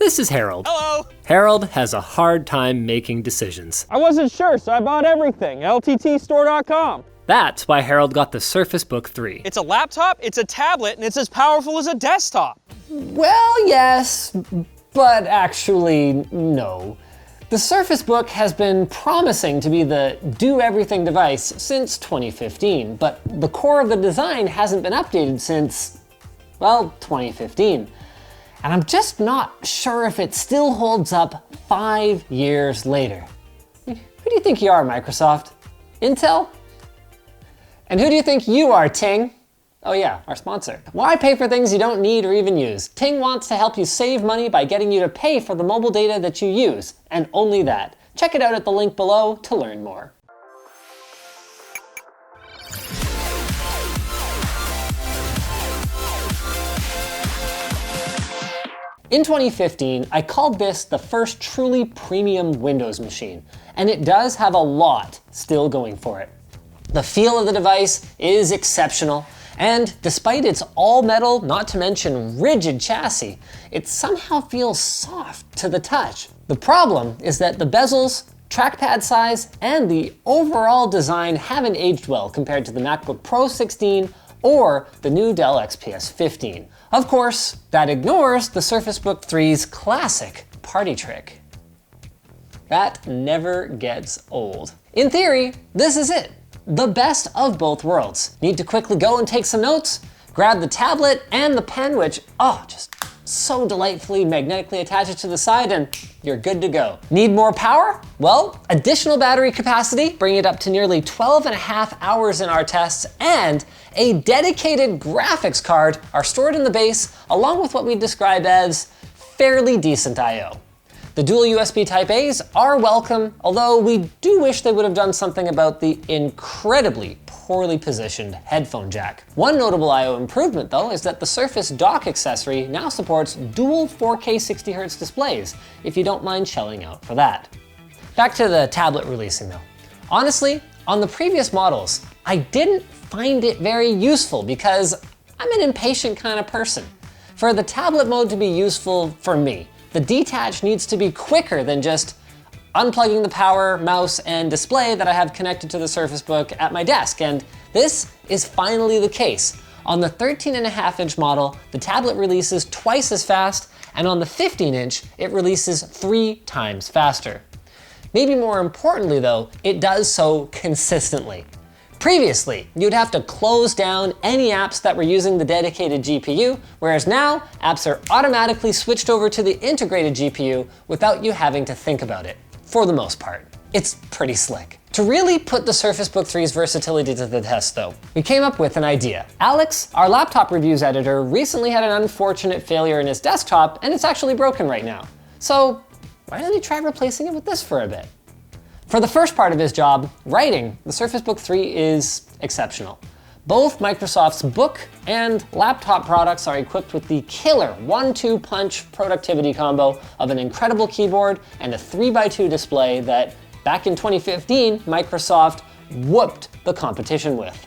This is Harold. Hello. Harold has a hard time making decisions. I wasn't sure, so I bought everything. LTTstore.com. That's why Harold got the Surface Book 3. It's a laptop, it's a tablet, and it's as powerful as a desktop. Well, yes, but actually, no. The Surface Book has been promising to be the do-everything device since 2015, but the core of the design hasn't been updated since, well, 2015. And I'm just not sure if it still holds up 5 years later. Who do you think you are, Microsoft? Intel? And who do you think you are, Ting? Oh yeah, our sponsor. Why pay for things you don't need or even use? Ting wants to help you save money by getting you to pay for the mobile data that you use, and only that. Check it out at the link below to learn more. In 2015, I called this the first truly premium Windows machine, and it does have a lot still going for it. The feel of the device is exceptional, and despite its all-metal, not to mention rigid chassis, it somehow feels soft to the touch. The problem is that the bezels, trackpad size, and the overall design haven't aged well compared to the MacBook Pro 16 or the new Dell XPS 15. Of course, that ignores the Surface Book 3's classic party trick. That never gets old. In theory, this is it. The best of both worlds. Need to quickly go and take some notes? Grab the tablet and the pen, which, just so delightfully magnetically attaches to the side, and you're good to go. Need more power? Well, additional battery capacity, bring it up to nearly 12.5 hours in our tests, and a dedicated graphics card are stored in the base, along with what we describe as fairly decent I/O. The dual USB Type-A's are welcome, although we do wish they would have done something about the incredibly poorly positioned headphone jack. One notable I/O improvement, though, is that the Surface dock accessory now supports dual 4K 60Hz displays, if you don't mind shelling out for that. Back to the tablet releasing, though. Honestly, on the previous models, I didn't find it very useful because I'm an impatient kind of person. For the tablet mode to be useful for me, the detach needs to be quicker than just unplugging the power, mouse, and display that I have connected to the Surface Book at my desk, and this is finally the case. On the 13.5-inch model, the tablet releases twice as fast, and on the 15-inch, it releases 3 times faster. Maybe more importantly though, it does so consistently. Previously, you'd have to close down any apps that were using the dedicated GPU, whereas now, apps are automatically switched over to the integrated GPU without you having to think about it, for the most part. It's pretty slick. To really put the Surface Book 3's versatility to the test though, we came up with an idea. Alex, our laptop reviews editor, recently had an unfortunate failure in his desktop, and it's actually broken right now. So why don't he try replacing it with this for a bit? For the first part of his job, writing, the Surface Book 3 is exceptional. Both Microsoft's book and laptop products are equipped with the killer 1-2 punch productivity combo of an incredible keyboard and a 3x2 display that, back in 2015, Microsoft whooped the competition with.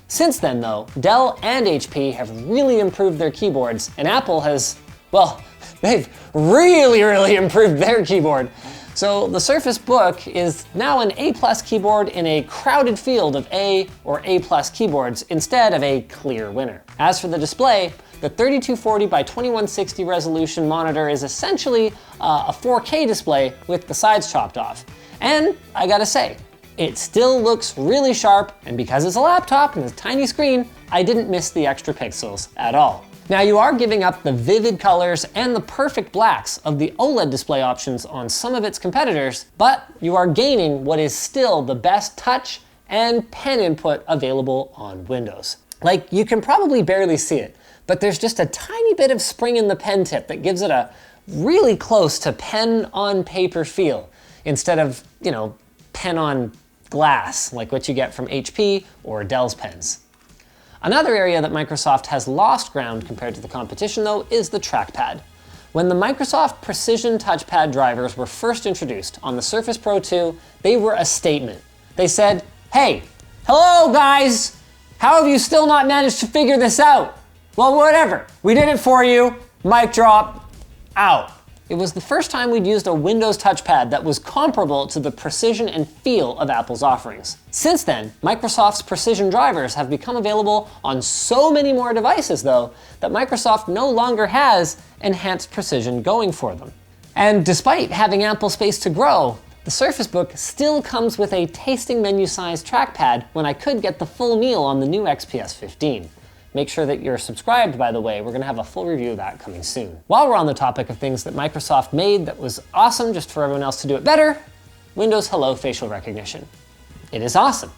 Since then though, Dell and HP have really improved their keyboards, and Apple has, well, they've really improved their keyboard. So the Surface Book is now an A+ keyboard in a crowded field of A or A+ keyboards instead of a clear winner. As for the display, the 3240 by 2160 resolution monitor is essentially a 4K display with the sides chopped off. And I gotta say, it still looks really sharp, and because it's a laptop and a tiny screen, I didn't miss the extra pixels at all. Now you are giving up the vivid colors and the perfect blacks of the OLED display options on some of its competitors, but you are gaining what is still the best touch and pen input available on Windows. Like, you can probably barely see it, but there's just a tiny bit of spring in the pen tip that gives it a really close to pen on paper feel, instead of, pen on glass, like what you get from HP or Dell's pens. Another area that Microsoft has lost ground compared to the competition though is the trackpad. When the Microsoft Precision Touchpad drivers were first introduced on the Surface Pro 2, they were a statement. They said, hey, hello guys, how have you still not managed to figure this out? Well, whatever, we did it for you, mic drop, out. It was the first time we'd used a Windows touchpad that was comparable to the precision and feel of Apple's offerings. Since then, Microsoft's precision drivers have become available on so many more devices, though, that Microsoft no longer has enhanced precision going for them. And despite having ample space to grow, the Surface Book still comes with a tasting menu-sized trackpad when I could get the full meal on the new XPS 15. Make sure that you're subscribed, by the way. We're going to have a full review of that coming soon. While we're on the topic of things that Microsoft made that was awesome just for everyone else to do it better, Windows Hello facial recognition. It is awesome.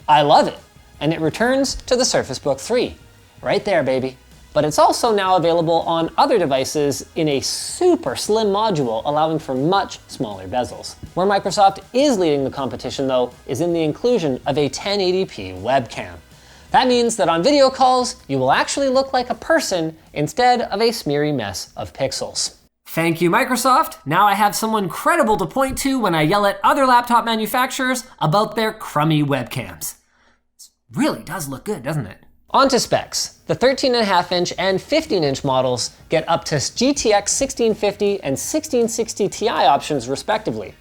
I love it. And it returns to the Surface Book 3. Right there, baby. But it's also now available on other devices in a super slim module, allowing for much smaller bezels. Where Microsoft is leading the competition, though, is in the inclusion of a 1080p webcam. That means that on video calls, you will actually look like a person instead of a smeary mess of pixels. Thank you, Microsoft. Now I have someone credible to point to when I yell at other laptop manufacturers about their crummy webcams. It really does look good, doesn't it? On to specs. The 13.5-inch and 15-inch models get up to GTX 1650 and 1660 Ti options respectively.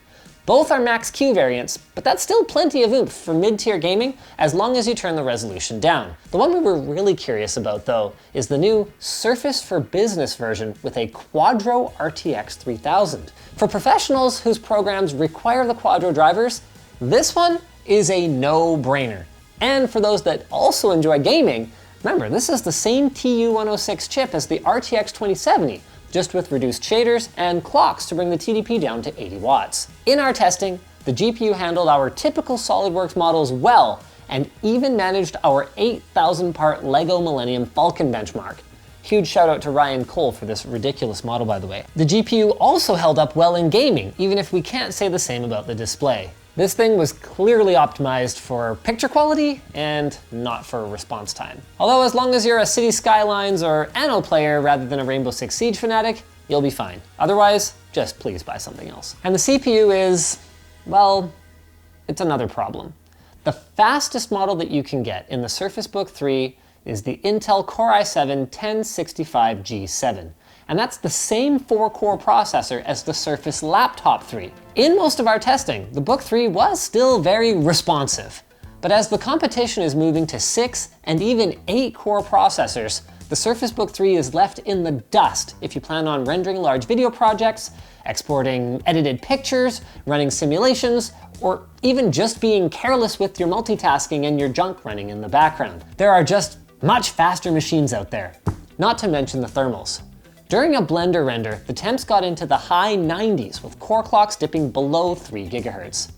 Both are Max-Q variants, but that's still plenty of oomph for mid-tier gaming as long as you turn the resolution down. The one we were really curious about, though, is the new Surface for Business version with a Quadro RTX 3000. For professionals whose programs require the Quadro drivers, this one is a no-brainer. And for those that also enjoy gaming, remember, this is the same TU106 chip as the RTX 2070, just with reduced shaders and clocks to bring the TDP down to 80 watts. In our testing, the GPU handled our typical SolidWorks models well, and even managed our 8,000 part LEGO Millennium Falcon benchmark. Huge shout out to Ryan Cole for this ridiculous model, by the way. The GPU also held up well in gaming, even if we can't say the same about the display. This thing was clearly optimized for picture quality and not for response time. Although as long as you're a City Skylines or Anno player rather than a Rainbow Six Siege fanatic, you'll be fine. Otherwise, just please buy something else. And the CPU is, well, it's another problem. The fastest model that you can get in the Surface Book 3 is the Intel Core i7-1065G7. And that's the same 4-core processor as the Surface Laptop 3. In most of our testing, the Book 3 was still very responsive. But as the competition is moving to 6 and even 8-core processors, the Surface Book 3 is left in the dust if you plan on rendering large video projects, exporting edited pictures, running simulations, or even just being careless with your multitasking and your junk running in the background. There are just much faster machines out there, not to mention the thermals. During a Blender render, the temps got into the high 90s with core clocks dipping below 3 GHz.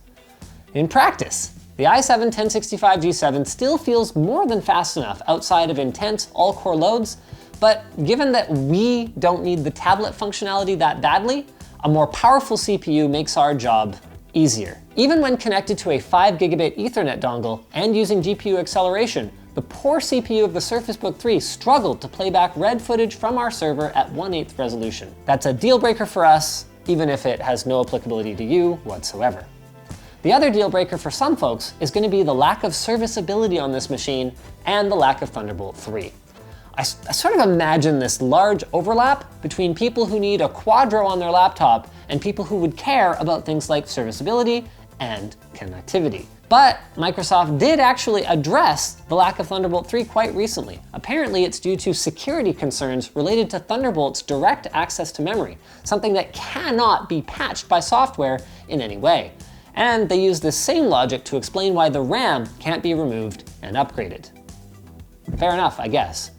In practice, the i7-1065G7 still feels more than fast enough outside of intense all-core loads, but given that we don't need the tablet functionality that badly, a more powerful CPU makes our job easier. Even when connected to a 5 gigabit Ethernet dongle and using GPU acceleration, the poor CPU of the Surface Book 3 struggled to play back red footage from our server at 1/8 resolution. That's a deal breaker for us, even if it has no applicability to you whatsoever. The other deal breaker for some folks is going to be the lack of serviceability on this machine and the lack of Thunderbolt 3. I sort of imagine this large overlap between people who need a Quadro on their laptop and people who would care about things like serviceability and connectivity. But Microsoft did actually address the lack of Thunderbolt 3 quite recently. Apparently it's due to security concerns related to Thunderbolt's direct access to memory, something that cannot be patched by software in any way. And they use this same logic to explain why the RAM can't be removed and upgraded. Fair enough, I guess.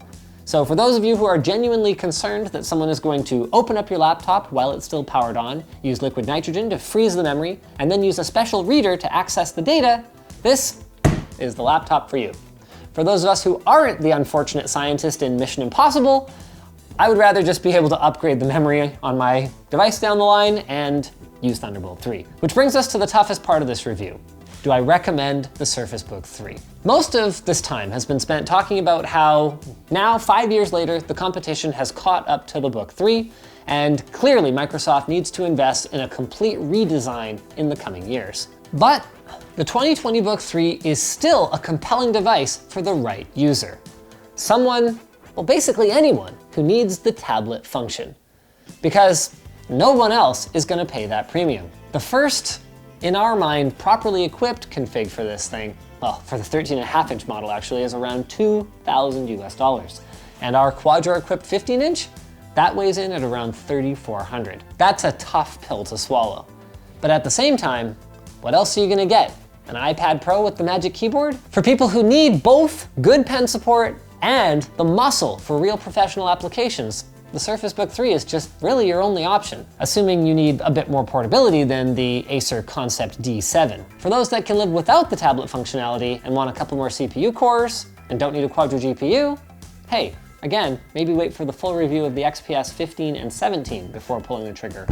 So for those of you who are genuinely concerned that someone is going to open up your laptop while it's still powered on, use liquid nitrogen to freeze the memory, and then use a special reader to access the data, this is the laptop for you. For those of us who aren't the unfortunate scientist in Mission Impossible, I would rather just be able to upgrade the memory on my device down the line and use Thunderbolt 3. Which brings us to the toughest part of this review. Do I recommend the Surface Book 3? Most of this time has been spent talking about how now, 5 years later, the competition has caught up to the Book 3, and clearly Microsoft needs to invest in a complete redesign in the coming years. But the 2020 Book 3 is still a compelling device for the right user. Someone, well, basically anyone who needs the tablet function. Because No one else is gonna pay that premium. The first, in our mind, properly equipped config for this thing, well, for the 13.5-inch model actually, is around $2,000 US. And our Quadro equipped 15-inch, that weighs in at around $3,400. That's a tough pill to swallow. But at the same time, what else are you gonna get? An iPad Pro with the Magic Keyboard? For people who need both good pen support and the muscle for real professional applications, the Surface Book 3 is just really your only option, assuming you need a bit more portability than the Acer Concept D7. For those that can live without the tablet functionality and want a couple more CPU cores and don't need a Quadro GPU, hey, again, maybe wait for the full review of the XPS 15 and 17 before pulling the trigger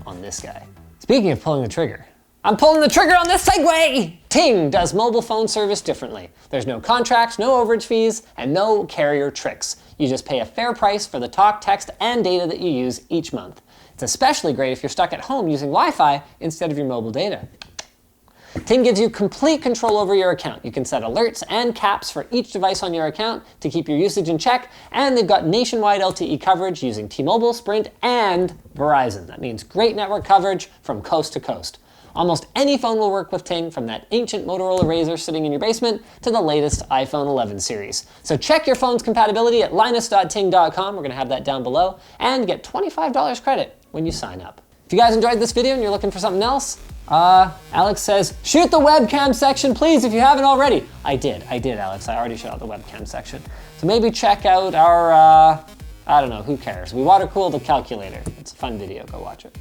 on this guy. Speaking of pulling the trigger, I'm pulling the trigger on this Segway! Ting does mobile phone service differently. There's no contracts, no overage fees, and no carrier tricks. You just pay a fair price for the talk, text, and data that you use each month. It's especially great if you're stuck at home using Wi-Fi instead of your mobile data. Ting gives you complete control over your account. You can set alerts and caps for each device on your account to keep your usage in check, and they've got nationwide LTE coverage using T-Mobile, Sprint, and Verizon. That means great network coverage from coast to coast. Almost any phone will work with Ting, from that ancient Motorola Razr sitting in your basement to the latest iPhone 11 series. So check your phone's compatibility at linus.ting.com, we're gonna have that down below, and get $25 credit when you sign up. If you guys enjoyed this video and you're looking for something else, Alex says, shoot the webcam section, please, if you haven't already. I did, Alex. I already shut out the webcam section. So maybe check out our, I don't know, who cares? We water cooled a calculator. It's a fun video, go watch it.